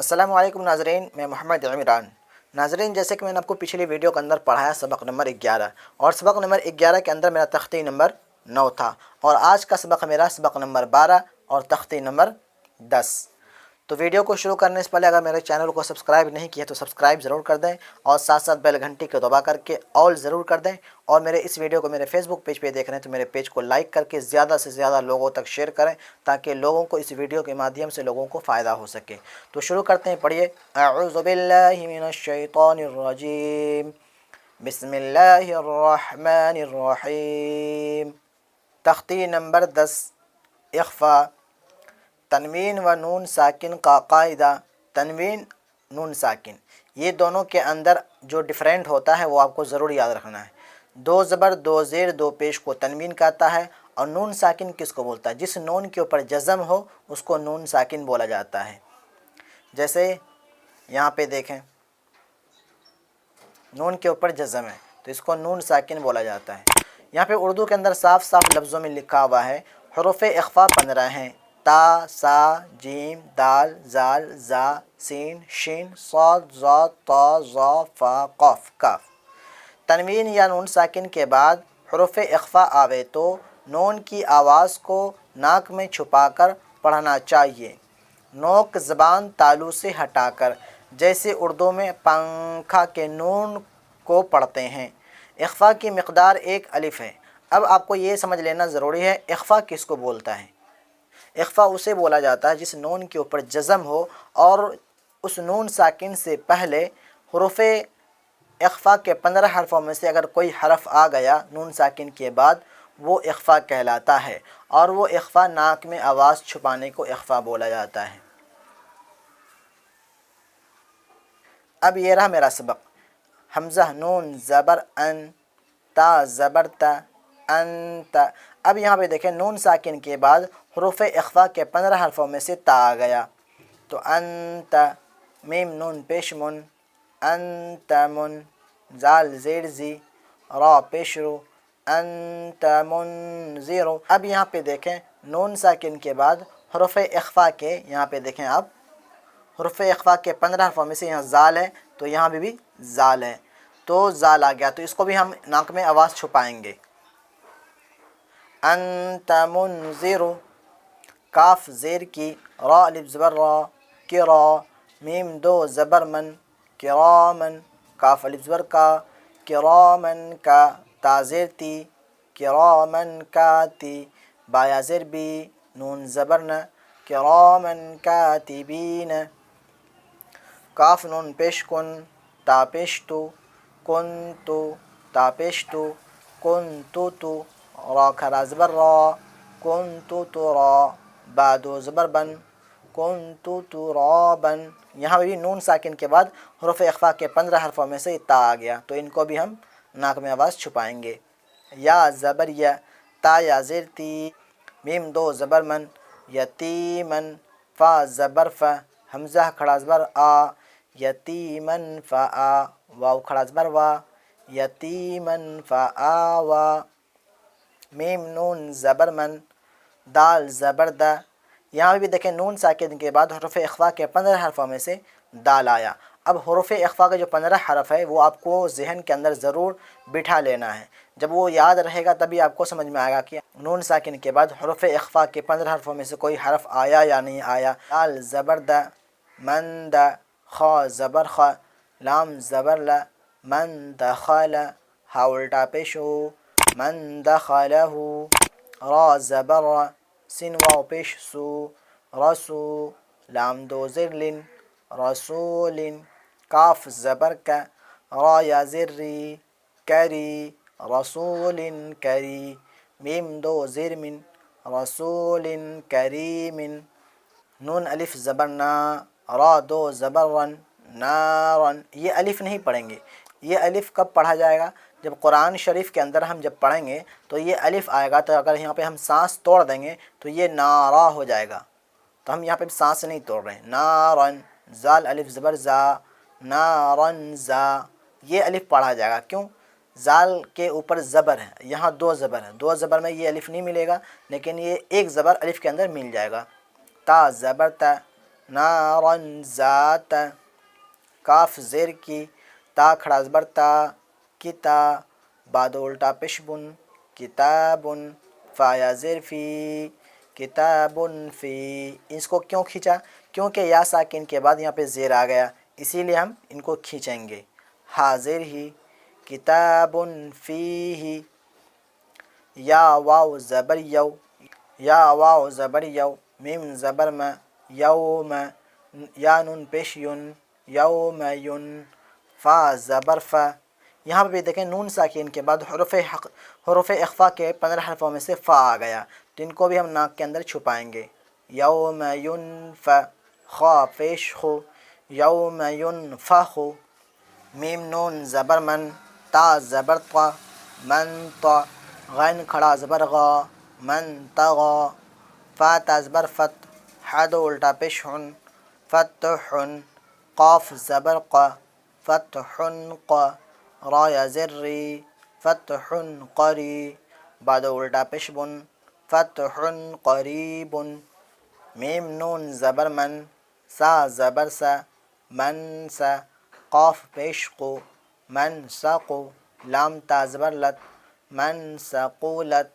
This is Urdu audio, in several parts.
السلام علیکم ناظرین، میں محمد عمران۔ ناظرین، جیسے کہ میں نے آپ کو پچھلی ویڈیو کے اندر پڑھایا سبق نمبر 11، اور سبق نمبر 11 کے اندر میرا تختی نمبر 9 تھا، اور آج کا سبق میرا سبق نمبر 12 اور تختی نمبر 10۔ تو ویڈیو کو شروع کرنے سے پہلے اگر میرے چینل کو سبسکرائب نہیں کیا تو سبسکرائب ضرور کر دیں، اور ساتھ ساتھ بیل گھنٹی کو دبا کر کے آل ضرور کر دیں، اور میرے اس ویڈیو کو میرے فیس بک پیج پہ دیکھ رہے ہیں تو میرے پیج کو لائک کر کے زیادہ سے زیادہ لوگوں تک شیئر کریں، تاکہ لوگوں کو اس ویڈیو کے مادھیم سے لوگوں کو فائدہ ہو سکے۔ تو شروع کرتے ہیں، پڑھیے۔ اعوذ باللہ من الشیطان الرجیم، بسم اللہ الرحمن الرحیم۔ تختی نمبر 10، اخفا۔ تنوین و نون ساکن کا قاعدہ۔ تنوین، نون ساکن، یہ دونوں کے اندر جو ڈیفرنٹ ہوتا ہے وہ آپ کو ضرور یاد رکھنا ہے۔ دو زبر، دو زیر، دو پیش کو تنوین کہتا ہے، اور نون ساکن کس کو بولتا ہے؟ جس نون کے اوپر جزم ہو اس کو نون ساکن بولا جاتا ہے۔ جیسے یہاں پہ دیکھیں، نون کے اوپر جزم ہے تو اس کو نون ساکن بولا جاتا ہے۔ یہاں پہ اردو کے اندر صاف صاف لفظوں میں لکھا ہوا ہے، حروف اخفا 15 ہیں: تا، سا، جیم، دال، زال، زا، سین، شین، صاد، ضاد، طا، ظا، فا، قاف، کاف۔ تنوین یا نون ساکن کے بعد حروف اخفا آوے تو نون کی آواز کو ناک میں چھپا کر پڑھنا چاہیے، نوک زبان تالو سے ہٹا کر، جیسے اردو میں پنکھا کے نون کو پڑھتے ہیں۔ اخفا کی مقدار 1 الف ہے۔ اب آپ کو یہ سمجھ لینا ضروری ہے، اخفا کس کو بولتا ہے؟ اخفا اسے بولا جاتا ہے جس نون کے اوپر جزم ہو، اور اس نون ساکن سے پہلے حروف اخفا کے 15 حرفوں میں سے اگر کوئی حرف آ گیا نون ساکن کے بعد، وہ اخفا کہلاتا ہے، اور وہ اخفا ناک میں آواز چھپانے کو اخفا بولا جاتا ہے۔ اب یہ رہا میرا سبق۔ حمزہ نون زبر ان، تا زبر تا، انت۔ اب یہاں پہ دیکھیں، نون ساکن کے بعد حروف اخفا کے 15 حرفوں میں سے تا آ گیا، تو انت، میم نون پیش من، انت من، زال زیر زی، را پیش رو، انت منذر۔ اب یہاں پہ دیکھیں، نون ساکن کے بعد حروف اخفا کے، یہاں پہ دیکھیں آپ، حروف اخفا کے 15 حرفوں میں سے یہاں زال ہے تو یہاں بھی زال ہے، تو زال آ گیا، تو اس کو بھی ہم ناک میں آواز چھپائیں گے۔ انت منذر، کاف زیر کی، را الف زبر را، کرا، میم دو زبر من، کرامن، کاف الف زبر کا، کرامن کا، تا زیر تی، کرامن کاتی، با یا زیر بی، نون زبر ن، کرامن کاتبین، کاف نون پیش کن، تا پیش تو، کن تو، تا پیش تو، کن تو، را کھڑا زبر را، کن تو را، با دو زبر بن، کن تو را بن۔ یہاں بھی نون ساکن کے بعد حروف اخفا کے 15 حرفوں میں سے تا آ گیا، تو ان کو بھی ہم ناک میں آواز چھپائیں گے۔ یا زبر یا، تا یا زیر تی، میم دو زبر من، یتیمن، فا زبر فا، حمزہ کھڑا زبر آ، یتیمن فا آ، واو کھڑا زبر وا، یتیمن فا آوا، میم نون زبر من، دال زبر دا۔ یہاں بھی دیکھیں، نون ساکن کے بعد حروف اخفا کے 15 حرفوں میں سے دال آیا۔ اب حروف اخفا کے جو 15 حرف ہے وہ آپ کو ذہن کے اندر ضرور بٹھا لینا ہے، جب وہ یاد رہے گا تبھی آپ کو سمجھ میں آئے گا کہ نون ساکن کے بعد حروف اخفا کے 15 حرفوں میں سے کوئی حرف آیا یا نہیں آیا۔ دال زبر دا، من دا، خا زبر خا، لام زبر لا، من دخل، ہا الٹا پیش ہو، من دخلہ، را زبر را، سین واو پیش سو، رسو، لام دو زر لن، رسول، کاف زبر کا، را یا زر ری، کری، رسول کری، میم دو زر من، رسول کریم، نون الف زبر نا، را دو زبر رن، نارن۔ یہ الف نہیں پڑھیں گے، یہ الف کب پڑھا جائے گا؟ جب قرآن شریف کے اندر ہم جب پڑھیں گے تو یہ الف آئے گا، تو اگر یہاں پہ ہم سانس توڑ دیں گے تو یہ نارا ہو جائے گا، تو ہم یہاں پہ سانس نہیں توڑ رہے ہیں۔ نارن، زال الف زبر زا، نارن زا، یہ الف پڑھا جائے گا، کیوں؟ زال کے اوپر زبر ہے، یہاں دو زبر ہیں، دو زبر میں یہ الف نہیں ملے گا، لیکن یہ ایک زبر الف کے اندر مل جائے گا۔ تا زبر تا، نارن ذات کاف زیر کی تا کھڑا زبر تا کتا بعد الٹا پیش بن کتابن فا یا زیر فی کتابن فی. اس کو کیوں کھینچا؟ کیونکہ یا ساکن کے بعد یہاں پہ زیر آ گیا، اسی لیے ہم ان کو کھینچیں گے. حاضر ہی کتابن فیہ یا واو زبر یو یا واو زبر یو میم زبر م یوم یا نون پیش یون یوم یون فا زبر فا. یہاں پہ بھی دیکھیں نون ساکن کے بعد حروف اخفا کے 15 حرفوں میں سے فا آ گیا، تو ان کو بھی ہم ناک کے اندر چھپائیں گے. یوم ینف خا پیش خو یوم ینفخ. میم نون زبر من تا زبر طا من طا غین کھڑا زبر غا من طغا فا تا زبر فت حد الٹا پیش ہن فتحن قاف زبر قا فتحن قا را یا زر ری فتحن قری بعد الٹا پیش بن فتحن قریب. میم نون زبر من سا زبر سا من سا قاف پیش قو من سقو لام تا زبر لت من سقولت.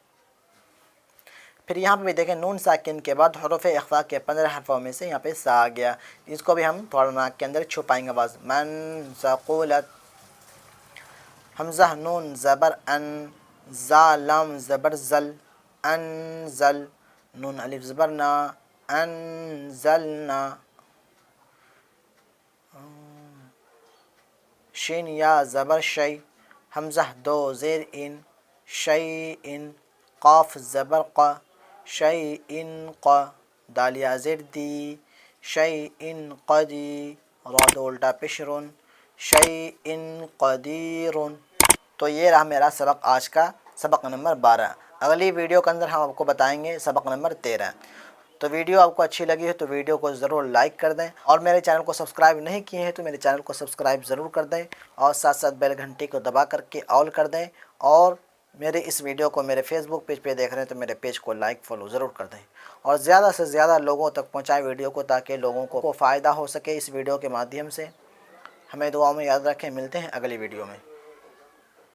پھر یہاں پہ بھی دیکھیں نون ساکن کے بعد حروف اخفا کے 15 حرفوں میں سے یہاں پہ سا آ گیا، اس کو بھی ہم تھوڑا ناک کے اندر چھپائیں گے آواز. من سقولت. حمزہ نون زبر ان زا لام زبر زل انزل نون الف زبر نا انزلنا. شین یا زبر شی حمزہ دو زیر ان شی ان قاف زبر قا شی ان قا دال یا زیر دی شی ان قدی را دو الٹا پیشرن شی ان قدیرن. تو یہ رہا میرا سبق آج کا، سبق نمبر 12. اگلی ویڈیو کے اندر ہم آپ کو بتائیں گے سبق نمبر 13. تو ویڈیو آپ کو اچھی لگی ہے تو ویڈیو کو ضرور لائک کر دیں، اور میرے چینل کو سبسکرائب نہیں کیے ہیں تو میرے چینل کو سبسکرائب ضرور کر دیں، اور ساتھ ساتھ بیل گھنٹی کو دبا کر کے آل کر دیں. اور میرے اس ویڈیو کو میرے فیس بک پیج پہ دیکھ رہے ہیں تو میرے پیج کو لائک فالو ضرور کر دیں، اور زیادہ سے زیادہ لوگوں تک پہنچائیں ویڈیو کو تاکہ لوگوں کو فائدہ ہو سکے اس ویڈیو کے مادھیم سے. ہمیں دعاؤں میں یاد رکھیں، ملتے ہیں اگلی ویڈیو میں.